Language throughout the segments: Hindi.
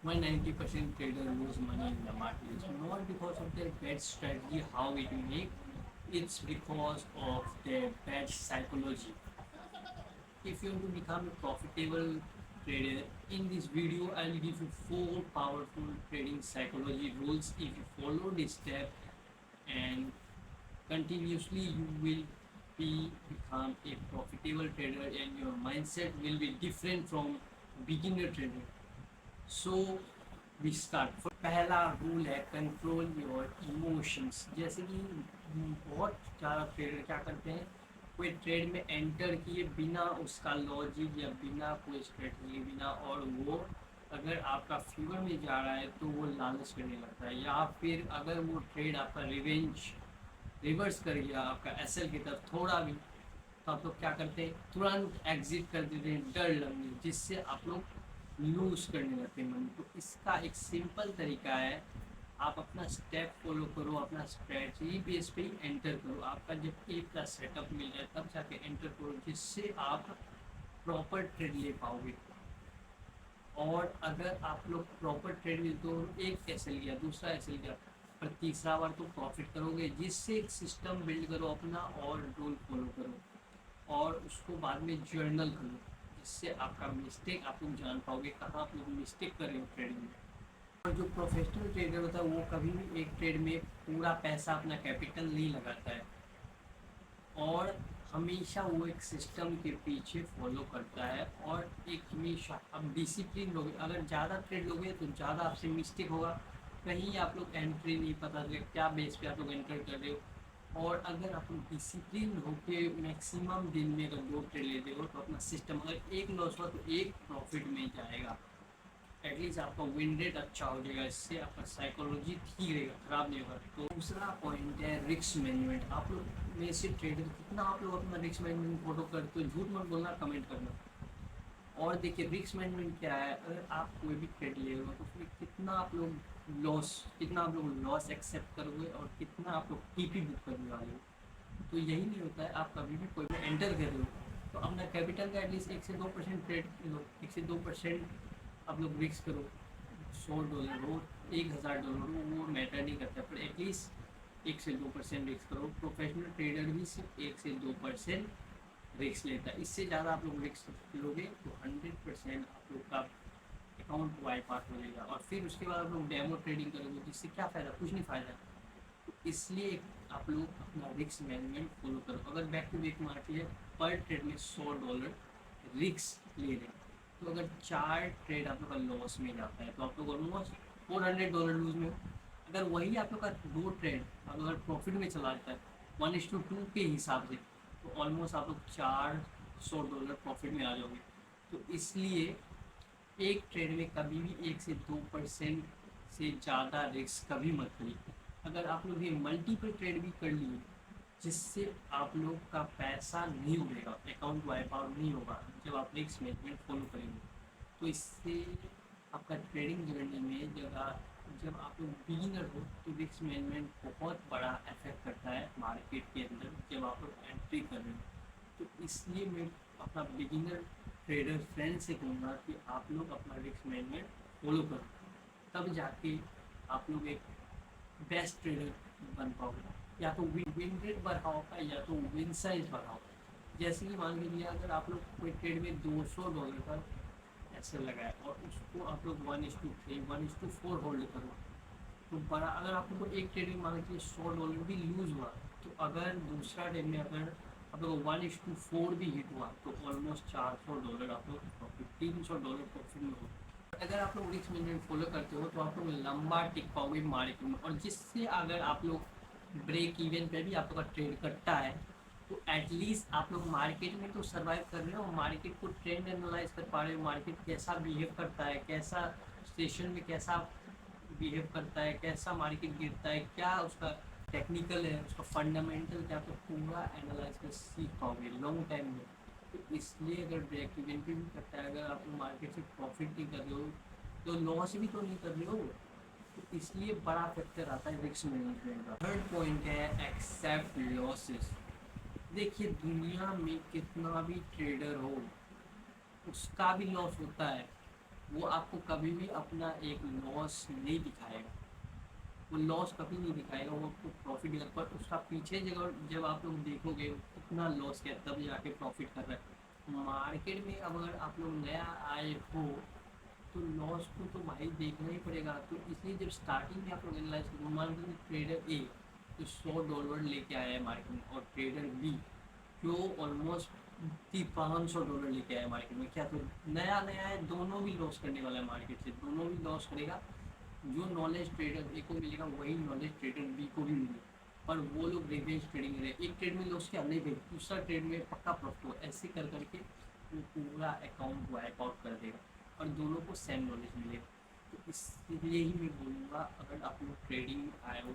Why 90% trader lose money in the market? It's not because of their bad strategy, how it make. It's because of their bad psychology. If you want to become a profitable trader, in this video I'll give you 4 powerful trading psychology rules. If you follow this step and continuously, you will become a profitable trader and your mindset will be different from beginner trader. So we start. पहला रूल है कंट्रोल योर इमोशंस। जैसे कि बहुत ज़्यादा ट्रेडर क्या करते हैं, कोई ट्रेड में एंटर किए बिना उसका लॉजिक या बिना कोई स्ट्रेटजी बिना, और वो अगर आपका फीवर में जा रहा है तो वो लालच करने लगता है, या फिर अगर वो ट्रेड आपका रिवेंज रिवर्स कर गया आपका एसएल की तरफ थोड़ा भी, तो आप लोग क्या करते हैं, तुरंत एग्जिट कर देते हैं डर लगने, जिससे आप लोग लूज करने लगते हैं मनी। तो इसका एक सिंपल तरीका है, आप अपना स्टेप फॉलो करो, अपना स्ट्रेटजी बेस पे ही एंटर करो। आपका जब एक का सेटअप मिल जाए तब जाके एंटर करो, जिससे आप प्रॉपर ट्रेड ले पाओगे। और अगर आप लोग प्रॉपर ट्रेड में तो एक कैसे लिया, दूसरा ऐसे लिया, पर तीसरा बार तो प्रॉफिट करोगे। जिससे एक सिस्टम बिल्ड करो अपना और रूल फॉलो करो, और उसको बाद में जर्नल करो, जिससे आपका मिस्टेक आप लोग जान पाओगे कहाँ आप लोग मिस्टेक कर रहे हो ट्रेडिंग में। और जो प्रोफेशनल ट्रेडर होता है वो कभी भी एक ट्रेड में पूरा पैसा अपना कैपिटल नहीं लगाता है, और हमेशा वो एक सिस्टम के पीछे फॉलो करता है। और एक हमेशा अब डिसिप्लिन लोगे, अगर ज़्यादा ट्रेड लोगे तो ज़्यादा आपसे मिस्टेक होगा, कहीं आप लोग एंट्री नहीं पता चले क्या बेस पे आप लोग एंटर कर रहे हो। और अगर आप लोग डिसिप्लिन होके मैक्सिमम दिन में अगर 2 ट्रेड लेते हो तो अपना सिस्टम, अगर एक लॉस हुआ तो एक प्रॉफिट में जाएगा, एटलीस्ट आपका विन रेट अच्छा हो जाएगा, इससे आपका साइकोलॉजी ठीक रहेगा, खराब नहीं होगा। तो दूसरा पॉइंट है रिस्क मैनेजमेंट। आप लोग में से ट्रेडर कितना आप लोग अपना रिस्क मैनेजमेंट फॉलो करते हो, झूठ मत बोलना, कमेंट करना। और देखिए रिस्क मैनेजमेंट क्या है, अगर आप कोई भी ट्रेड ले रहे हो तो फिर कितना आप लोग लॉस एक्सेप्ट करोगे और कितना आप लोग टीपी बुक करने वाले हो। तो यही नहीं होता है, आप कभी भी कोई भी एंटर कर रहे हो तो अपना कैपिटल का एटलीस्ट 1 से 2% ट्रेड लो, 1 से 2% आप लोग रिस्क करो। $100 हो, $1000 हो, वो मैटर नहीं करता, पर एटलीस्ट 1 से 2% रिस्क करो। प्रोफेशनल ट्रेडर भी सिर्फ 1 से 2% रिस्क लेता है, इससे ज़्यादा आप लोग रिस्क लोगे तो 100% आप लोग का अकाउंट वाइप आउट हो जाएगा। और फिर उसके बाद आप लोग डेमो ट्रेडिंग करोगे, जिससे क्या फ़ायदा, कुछ नहीं फ़ायदा। तो इसलिए आप लोग अपना रिस्क मैनेजमेंट फॉलो करो। अगर बैक टू बैक मार्केट है, पर ट्रेड में $100 रिस्क ले रहे हैं, तो अगर 4 ट्रेड आप लोग का लॉस में जाता है तो आप लोग ऑलमोस्ट $400 लूज में हो। अगर वही आप लोग का 2 ट्रेड अगर प्रॉफिट में चला जाता है 1:2 के हिसाब से, तो ऑलमोस्ट आप लोग $400 प्रॉफिट में आ जाओगे। तो इसलिए एक ट्रेड में कभी भी 1 से 2% से ज़्यादा रिस्क कभी मत करिए। अगर आप लोग ये मल्टीपल ट्रेड भी कर लिए, जिससे आप लोग का पैसा नहीं उड़ेगा, अकाउंट वाइप आउट नहीं होगा जब आप रिस्क मैनेजमेंट फॉलो करेंगे। तो इससे आपका ट्रेडिंग जर्नी में जब आप लोग बिगिनर हो तो रिस्क मैनेजमेंट बहुत बड़ा इफेक्ट करता है मार्केट के अंदर जब आप लोग एंट्री कर रहे हो। तो इसलिए मैं अपना बिगिनर ट्रेडर फ्रेंड से कहूँगा कि आप लोग अपना रिस्क मैनेजमेंट फॉलो करो, तब जाके आप लोग एक बेस्ट ट्रेडर बन पाओगे। या तो विन रेट बढ़ाओ या तो विन साइज बढ़ाओ। जैसे कि मान लीजिए अगर आप लोग कोई ट्रेड में $200 का ऐसे लगाए और उसको आप लोग 1:3 1:4 होल्ड करो, तो बड़ा अगर आप लोग को एक ट्रेड में मान लीजिए $100 भी लूज़ हुआ, तो अगर दूसरा ट्रेड में अगर आप लोग 1:4 भी हिट हुआ तो ऑलमोस्ट $400 आप लोग प्रॉफिट, $300 प्रॉफिट में हो। अगर आप लोग रिस्क मैनेजमेंट फॉलो करते हो तो आप लोग लंबा टिक पाओगे मार्केट में, और जिससे अगर आप लोग ब्रेक इवन पे भी आप लोग का ट्रेड करता है तो एटलीस्ट आप लोग मार्केट में तो सर्वाइव कर रहे हो, मार्केट को ट्रेंड एनालाइज कर पा रहे हो, मार्केट कैसा बिहेव करता है, कैसा स्टेशन में कैसा बिहेव करता है, कैसा मार्केट गिरता है, क्या उसका टेक्निकल है, उसका फंडामेंटल क्या, तो पूरा एनालाइज कर सीख पाओगे लॉन्ग टाइम में। तो इसलिए अगर ब्रेक इवन पे भी करता है, अगर आप मार्केट से प्रॉफिट नहीं कर रहे हो तो लॉस भी तो नहीं कर रहे हो। तो इसलिए बड़ा फैक्टर आता है रिस्क मैनेजमेंट का। थर्ड पॉइंट है एक्सेप्ट लॉसेस। देखिए दुनिया में कितना भी ट्रेडर हो उसका भी लॉस होता है, वो आपको कभी भी अपना एक लॉस नहीं दिखाएगा, वो लॉस कभी नहीं दिखाएगा, वो आपको प्रॉफिट दिखाएगा। पर उसका पीछे जब जब आप लोग देखोगे कितना लॉस किया तब जाके प्रॉफिट कर रहा है। मार्केट में अब अगर आप लोग नया आए हो तो लॉस को तो भाई देखना ही पड़ेगा। तो इसलिए जब स्टार्टिंग में आप लोग एनालाइज करो, मान लीजिए ट्रेडर ए तो $100 लेके आया है मार्केट में, और ट्रेडर बी जो ऑलमोस्ट $500 लेके आया मार्केट में, क्या तो नया नया है, दोनों भी लॉस करने वाला है मार्केट से, दोनों भी लॉस करेगा। जो नॉलेज ट्रेडर ए को मिलेगा वही नॉलेज ट्रेडर बी को भी मिलेगा। पर वो लोग रिवेंज ट्रेडिंग करें, एक ट्रेड में लॉस किया नहीं भाई, दूसरा ट्रेड में पक्का प्रॉफिट हो, ऐसे कर करके वो पूरा अकाउंट वाइप आउट कर देगा और दोनों को सेम नॉलेज मिलेगा। तो इसलिए ही मैं बोलूँगा अगर आप लोग ट्रेडिंग में आए हो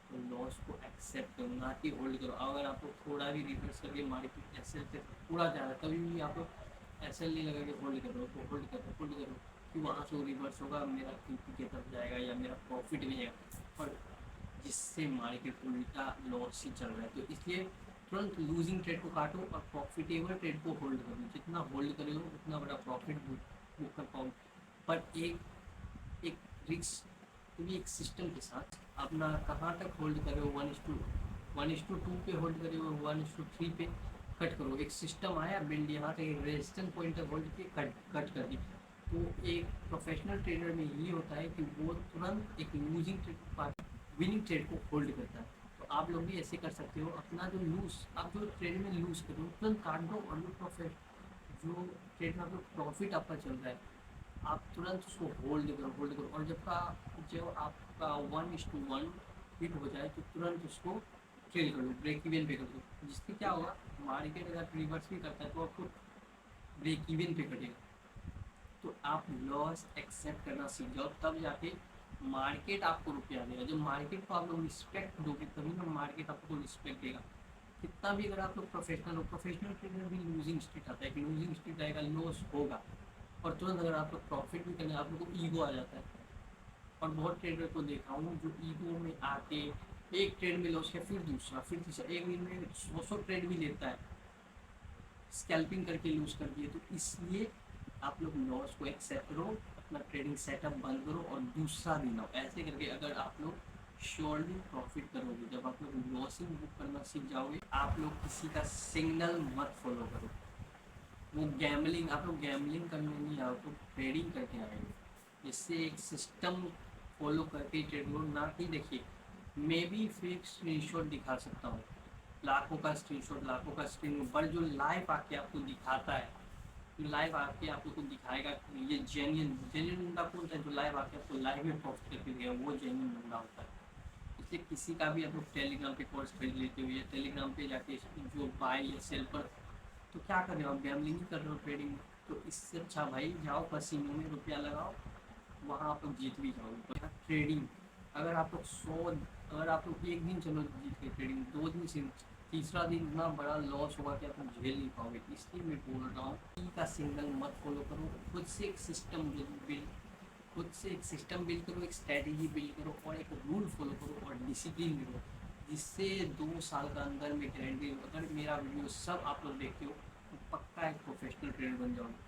तो लॉस को एक्सेप्ट करो, ना कि होल्ड करो। अगर आप लोग थोड़ा भी रिवर्स करके मार्केट एस एल पे पूरा जा रहा है कभी भी आप लोग एस एल नहीं लगा के होल्ड करो, तो होल्ड करो कि वहाँ से रिवर्स होगा, मेरा पीपी की तरफ जाएगा या मेरा प्रॉफिट भी जाएगा, और जिससे मार्केट उल्टा लॉस ही चल रहा है। तो इसलिए तुरंत लूजिंग ट्रेड को काटो और प्रॉफिटेबल ट्रेड को होल्ड करो, जितना होल्ड करोगे उतना बड़ा प्रॉफिट बुक कर पाओगे। पर एक एक रिस्क तो भी एक सिस्टम के साथ अपना कहाँ तक होल्ड करे हो, 1:2 पे होल्ड करे हो, 1:3 पे कट करो। एक सिस्टम आया बिल्ड, यहाँ तक एक रेजिस्टेंस पॉइंट तक होल्ड के कट कर दी। तो एक प्रोफेशनल ट्रेडर में ये होता है कि वो तुरंत एक लूजिंग ट्रेड विनिंग ट्रेड को होल्ड करता है। तो आप लोग भी ऐसे कर सकते हो, अपना जो आप जो ट्रेड में लूज करो तुरंत काट दो, और जो ट्रेड में आप लोग प्रॉफिट आपका चल रहा है आप तुरंत उसको होल्ड करो। और जब आपका 1:1 हिट हो जाए तो तुरंत उसको ट्रेल कर लो, ब्रेक इवन पे कर दो, जिससे क्या होगा मार्केट अगर रिवर्स भी करता है तो आपको ब्रेक इवन पे कटेगा। तो आप लॉस एक्सेप्ट करना सीख जाओ, तब जाके मार्केट आपको रुपया देगा। जब मार्केट को आप लोग रिस्पेक्ट दोगे तभी ना मार्केट आपको रिस्पेक्ट देगा। कितना भी अगर आप लोग प्रोफेशनल हो, प्रोफेशनल ट्रेडर भी लूजिंग स्ट्रीट आता है, कि लूजिंग स्ट्रीट आएगा, लॉस होगा, और तुरंत अगर आप लोग प्रॉफिट भी करने आप लोग को ईगो आ जाता है। और बहुत ट्रेडर को देखा हूँ जो ईगो में आके एक ट्रेड में लॉस किया, फिर दूसरा, फिर तीसरा, एक दिन में 100 ट्रेड भी लेता है, स्कैल्पिंग करके लूज कर दिए। तो इसलिए आप लोग लॉस को एक्सेप्ट करो, अपना ट्रेडिंग सेटअप बंद करो और दूसरा दिन आओ। ऐसे करके अगर आप लोग श्योरली प्रॉफिट करोगे, जब आप लोग लॉसिंग बुक करना सीख जाओगे, आप लोग किसी का सिग्नल मत फॉलो करो। वो गैमलिंग, आप लोग गैमलिंग करने नहीं आओ तो ट्रेडिंग करके आएंगे, जिससे एक सिस्टम फॉलो करके ट्रेड करो। ना कि देखिए मैं भी फेक स्क्रीनशॉट दिखा सकता हूँ, लाखों का स्क्रीनशॉट, लाखों का स्क्रीन, पर जो लाइव आके आपको दिखाता है, जो लाइव आके आप लोग को दिखाएगा ये जेन्युइन बंदा कौन सा है, जो लाइव आके आपको लाइव में प्रॉफिट करके दिया वो जेन्युइन बंदा होता है। इसलिए किसी का भी आप लोग टेलीग्राम पे कोर्स खरीद लेते हो या टेलीग्राम पे जाके जो बाय या सेल पर, तो क्या कर रहे हो आप, गैमलिंग ही कर रहे हो ट्रेडिंग। तो इससे अच्छा भाई जाओ कसिनो में रुपया लगाओ, वहाँ आप लोग जीत भी जाओगे। तो ट्रेडिंग अगर आप लोग 100, अगर आप लोग एक दिन चलो जीत गए ट्रेडिंग, 2 दिन से तीसरा दिन इतना बड़ा लॉस होगा कि आप लोग झेल नहीं पाओगे। इसलिए मैं बोल रहा हूँ ई का सिग्नल मत फॉलो करो, खुद से एक सिस्टम बिल्ड करो, एक स्ट्रैटेजी बिल्ड करो और एक रूल फॉलो करो और डिसिप्लिन भी करो, जिससे 2 साल का अंदर में गारंटी, अगर मेरा वीडियो सब आप लोग देखते हो तो पक्का एक प्रोफेशनल ट्रेडर बन जाओगे।